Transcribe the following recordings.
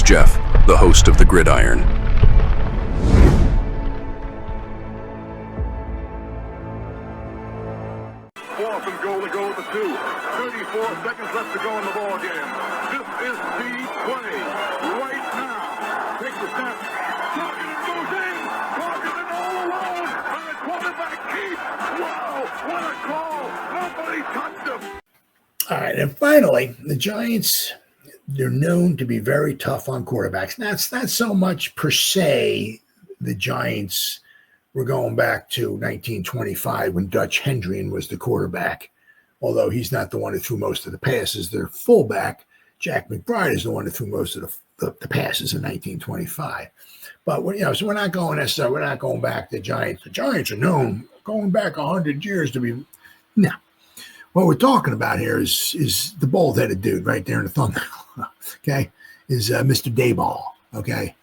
Jeff, the host of the Gridiron. Fourth and goal to go with the 2. 34 seconds left to go in the ball game. This is the play right now. Takes the snap. Targeted goes in. Targeted all alone. And the quarterback keeps. Wow, what a call. Nobody touched him. All right, and finally, the Giants, they're known to be very tough on quarterbacks. Now, it's not so much per se the Giants were going back to 1925 when Dutch Hendrian was the quarterback, although he's not the one who threw most of the passes. Their fullback, Jack McBride, is the one who threw most of the passes in 1925. But, so we're not going necessarily, we're not going back to the Giants. The Giants are known going back 100 years to be, no. What we're talking about here is the bald-headed dude right there in the thumbnail, okay, is Mr. Dayball, okay?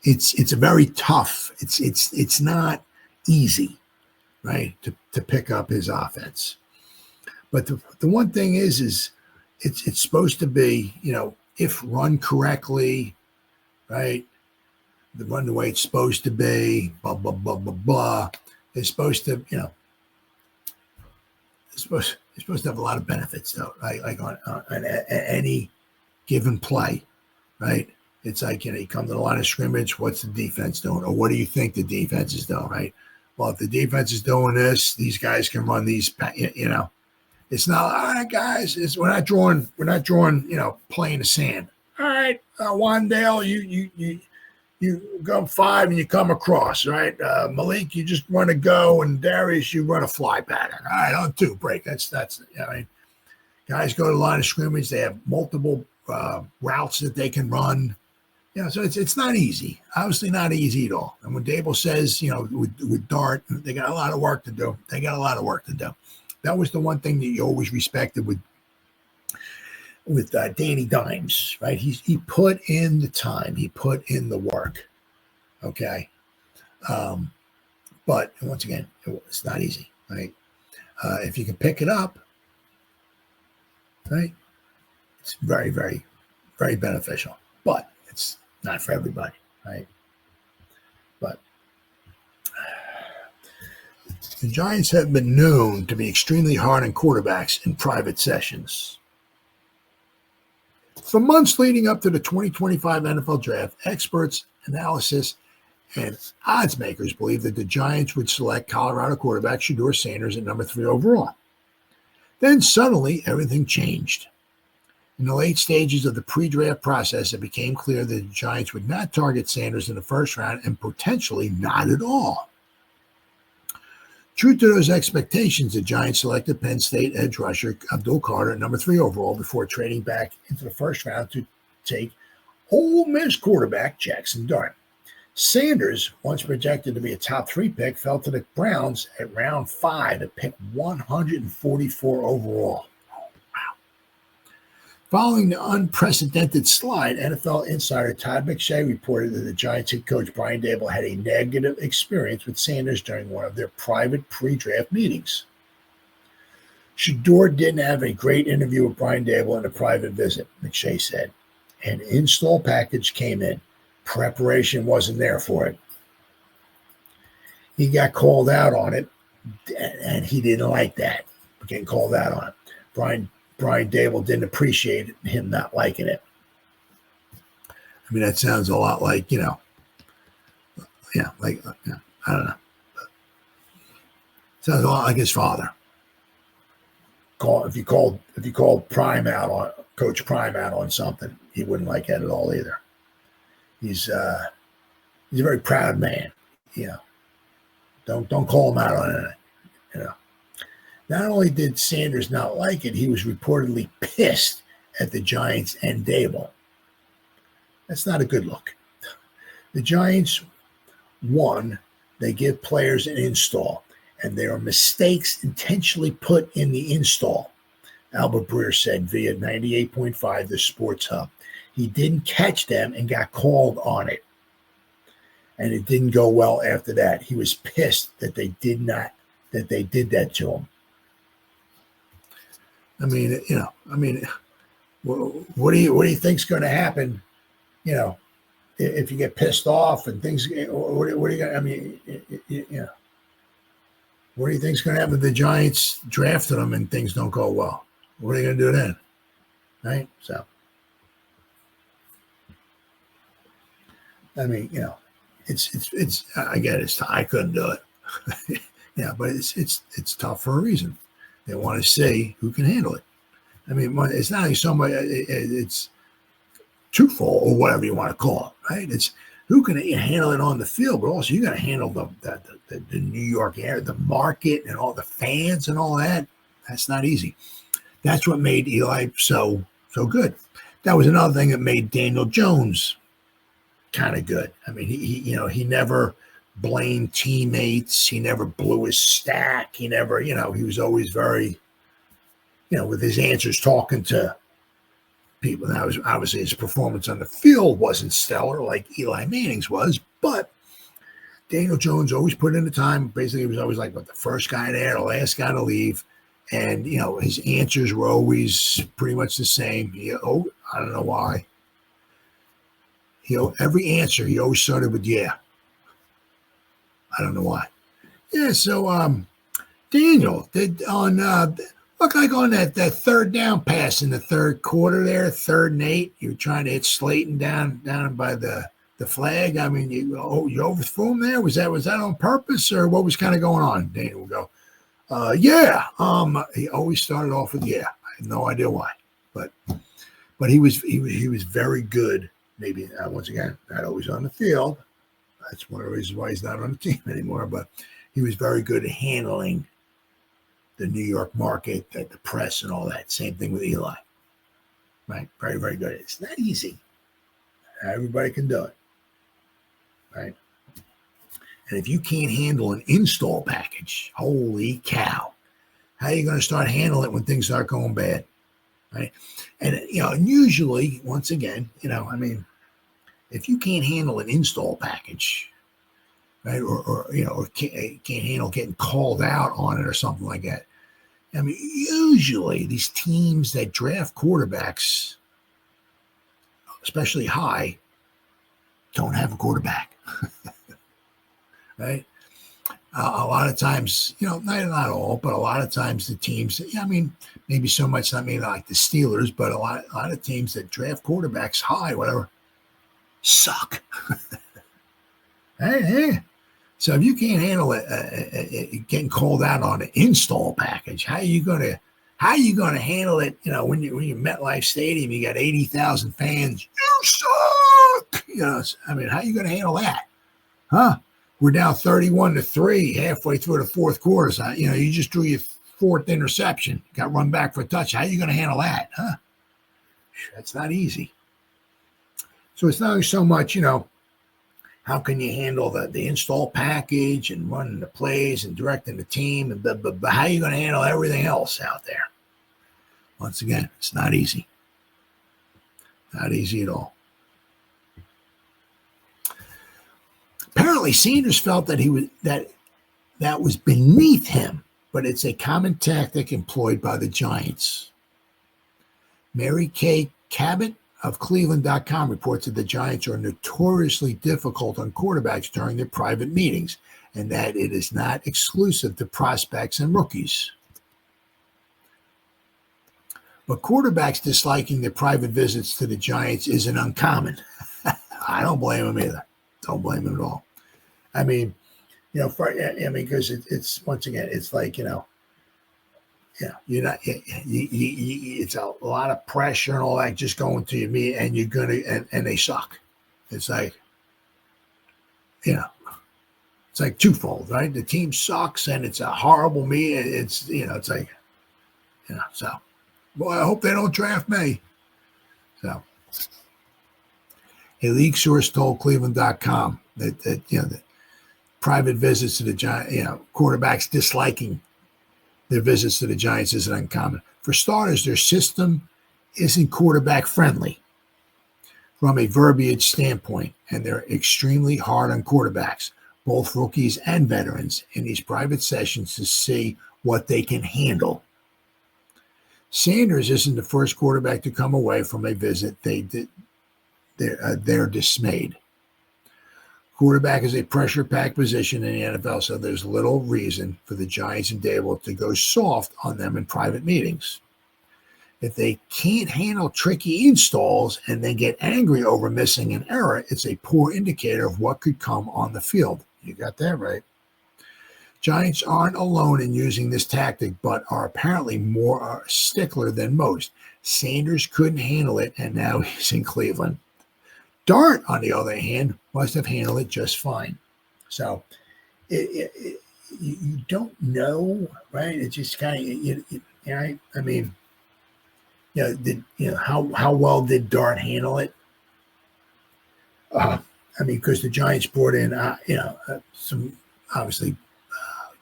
It's a very tough, it's not easy, right, to pick up his offense. But the one thing is it's supposed to be, if run correctly, right, the run the way it's supposed to be, blah, blah, blah, blah, blah, it's supposed to, It's supposed to have a lot of benefits, though, right? Like on any given play, right? It's like, you come to the line of scrimmage, what's the defense doing? Or what do you think the defense is doing, right? Well, if the defense is doing this, these guys can run these, It's not, all right, guys, we're not drawing, play in the sand. All right, Wandale, you go 5 and you come across, right? Malik, you just run a go, and Darius, you run a fly pattern. All right, on 2, break. That's guys go to the line of scrimmage. They have multiple routes that they can run. So it's not easy. Obviously not easy at all. And when Dable says, with Dart, they got a lot of work to do. That was the one thing that you always respected with Danny Dimes, right? He put in the time, he put in the work, okay? But once again, it's not easy, right? If you can pick it up, right, it's very, very, very beneficial. But it's not for everybody, right? But the Giants have been known to be extremely hard on quarterbacks in private sessions. For months leading up to the 2025 NFL Draft, experts, analysts, and oddsmakers believed that the Giants would select Colorado quarterback Shedeur Sanders at number 3 overall. Then suddenly, everything changed. In the late stages of the pre-draft process, it became clear that the Giants would not target Sanders in the first round and potentially not at all. True to those expectations, the Giants selected Penn State edge rusher Abdul Carter at number 3 overall before trading back into the first round to take Ole Miss quarterback Jaxson Dart. Sanders, once projected to be a top 3 pick, fell to the Browns at round 5 at pick 144 overall. Following the unprecedented slide, NFL insider Todd McShay reported that the Giants head coach Brian Daboll had a negative experience with Sanders during one of their private pre-draft meetings. Shedeur didn't have a great interview with Brian Daboll in a private visit, McShay said. An install package came in. Preparation wasn't there for it. He got called out on it, and he didn't like that, getting called out on it. Brian Daboll didn't appreciate him not liking it. I mean, that sounds a lot like, I don't know. Sounds a lot like his father. If you called Prime out on Coach Prime out on something, he wouldn't like that at all either. He's a very proud man. Don't call him out on it. Not only did Sanders not like it, he was reportedly pissed at the Giants and Daboll. That's not a good look. The Giants, one, they give players an install, and there are mistakes intentionally put in the install, Albert Breer said via 98.5 The Sports Hub. He didn't catch them and got called on it. And it didn't go well after that. He was pissed that they did that to him. What do you think's going to happen? You know, if you get pissed off and things, what do you got? I mean, what do you think's going to happen if the Giants drafted them and things don't go well? What are you going to do then? Right? So, I mean, it's. I get it. I couldn't do it. Yeah, but it's tough for a reason. They want to see who can handle it. I mean, it's not like somebody. It's twofold or whatever you want to call it, right? It's who can handle it on the field, but also you got to handle the New York area, the market, and all the fans and all that. That's not easy. That's what made Eli so good. That was another thing that made Daniel Jones kind of good. I mean, he never blamed teammates. He never blew his stack. He never, he was always very, with his answers talking to people. Now, obviously his performance on the field wasn't stellar like Eli Manning's was, but Daniel Jones always put in the time. Basically, he was always like the first guy there, the last guy to leave. And, his answers were always pretty much the same. I don't know why. Every answer, he always started with, yeah. I don't know why. Yeah, so Daniel, looked like on that third down pass in the third quarter there, 3rd and 8, you were trying to hit Slayton down by the flag. I mean, you overthrew him there? Was that on purpose, or what was kind of going on? Daniel would go, yeah. He always started off with yeah. I have no idea why, but he was very good. Maybe once again, not always on the field. That's one of the reasons why he's not on the team anymore. But he was very good at handling the New York market, the press, and all that. Same thing with Eli. Right? Very, very good. It's not easy. Everybody can do it. Right? And if you can't handle an install package, holy cow, how are you going to start handling it when things start going bad? Right? And, usually, once again, if you can't handle an install package, right, or can't handle getting called out on it or something like that, I mean, usually these teams that draft quarterbacks, especially high, don't have a quarterback, right? A lot of times, not all, but a lot of times the teams, maybe so much, not maybe like the Steelers, but a lot of teams that draft quarterbacks high, whatever, suck. Hey. So if you can't handle it, getting called out on an install package, how are you gonna handle it? When you're MetLife Stadium, you got 80,000 fans. You suck. How are you gonna handle that? Huh? We're down 31-3 halfway through the fourth quarter. So, you just drew your 4th interception, got run back for a touch. How are you going to handle that? Huh? That's not easy. So it's not so much, how can you handle the install package and running the plays and directing the team, but how are you going to handle everything else out there? Once again, it's not easy. Not easy at all. Apparently, Sanders felt that that was beneath him, but it's a common tactic employed by the Giants. Mary Kay Cabot of Cleveland.com reports that the Giants are notoriously difficult on quarterbacks during their private meetings, and that it is not exclusive to prospects and rookies. But quarterbacks disliking their private visits to the Giants isn't uncommon. I don't blame them either. Don't blame him at all. Because it's once again, it's like, you're not, it's a lot of pressure and all that just going to your meet, and you're going to, and they suck. It's like, it's like twofold, right? The team sucks and it's a horrible meet. It's, it's like, so, boy, I hope they don't draft me. So, a league source told Cleveland.com that the private visits to the Giants, quarterbacks disliking their visits to the Giants isn't uncommon. For starters, their system isn't quarterback friendly from a verbiage standpoint, and they're extremely hard on quarterbacks, both rookies and veterans, in these private sessions to see what they can handle. Sanders isn't the first quarterback to come away from a visit. They're dismayed. Quarterback is a pressure-packed position in the NFL, so there's little reason for the Giants and Dable to go soft on them in private meetings. If they can't handle tricky installs and then get angry over missing an error, it's a poor indicator of what could come on the field. You got that right. Giants aren't alone in using this tactic, but are apparently more a stickler than most. Sanders couldn't handle it, and now he's in Cleveland. Dart, on the other hand, must have handled it just fine. So you don't know, right? It's just kind of, I mean, how well did Dart handle it? I mean, because the Giants brought in, some obviously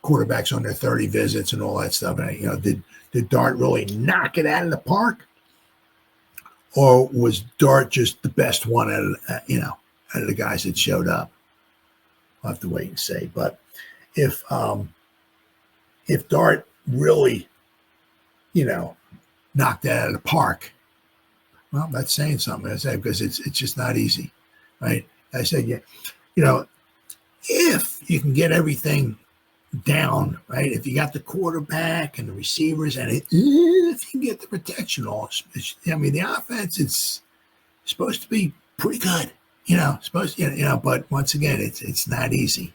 quarterbacks on their 30 visits and all that stuff. And, did Dart really knock it out of the park? Or was Dart just the best one out of the guys that showed up? We'll have to wait and see. But if Dart really, knocked that out of the park, well, that's saying something. I say, because it's just not easy, right? I said, if you can get everything down, right? If you got the quarterback and the receivers, and if you can get the protection, the offense is supposed to be pretty good, but once again, it's not easy.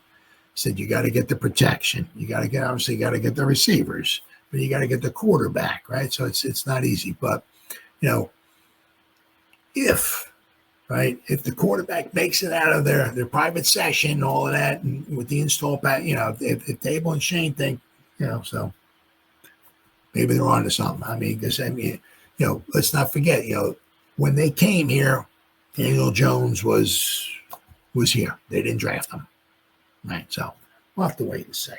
Said you got to get the protection, you got to get the receivers, but you got to get the quarterback, right? So it's not easy, but if the quarterback makes it out of their private session, all of that, and with the install back, if Dable and Shane think, so maybe they're on to something. I mean, because let's not forget, when they came here, Daniel Jones was here. They didn't draft him, right? So we'll have to wait and see.